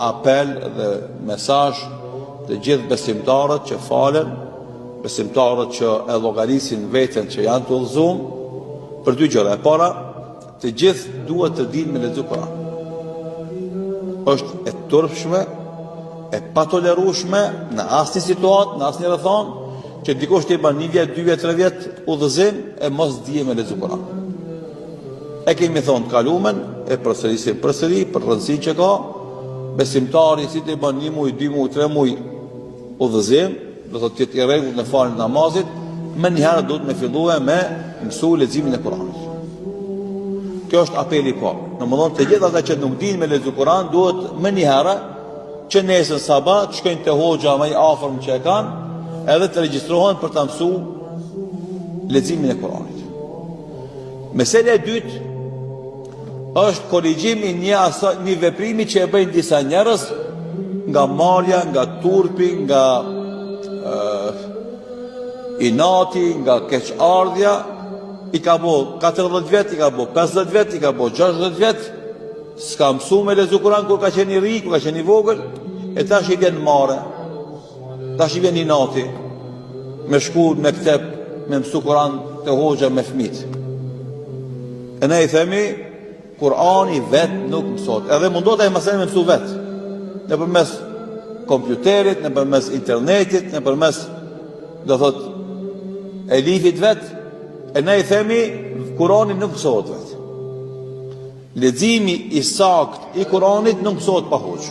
apel dhe mesazh të gjithë besimtarët që falen, besimtarët që e llogarisin veten që janë të udhëzuar për dy gjëra. E para, të gjithë duhet të dinë me lexu Kur'an. Është e turpshme, e patolerueshme në asnjë situatë, në asnjë rrethon, që dikush të bën 1 vjet, 2 vjet, 3 vjet udhëzim e mos dije me lexu Kur'an. E kemi thonë të kalumen, e përsërisim përsëri për rëndësinë që ka, besimtari si të bën 1 muj, 2 muj, 3 muj udhëzim, do të thotë i rregullt në faljen e namazit, më njëherë duhet me fillue me mësu leximin e Kur'anit. Kjo është apeli i parë. Domethënë të gjithë ata që nuk dinë me lexu Kur'an duhet më njëherë që nesër sabat të shkojnë te hoxha më i afërm që e kanë, edhe të regjistrohen për ta mësuar leximin e Kur'anit. Mesela e dytë është korrigjimi një veprimi që e bëjnë disa njerëz nga marrja, nga turpi, nga inati, nga keqardhja. I ka bo 40 vjet, i ka bo 50 vjet, i ka bo 60 vjet, s'ka mësu me lexu Kur'an kur ka qenë i ri, kur ka qenë i vogël, e tash i vjen marrë, tash i vjen inati, me shku me ktep, me mësu Kur'an të hoxha me fëmijët. E ne i themi, Kur'ani vet nuk mësot, edhe mundohet ai mësën me mësu vet, nëpërmes kompjuterit, nëpërmes internetit, nëpërmes, do thot, elifit vet. E ne i themi, Kur'ani nuk mësohet vet. Leximi i saktë i Kur'anit nuk mësohet pa hoxh.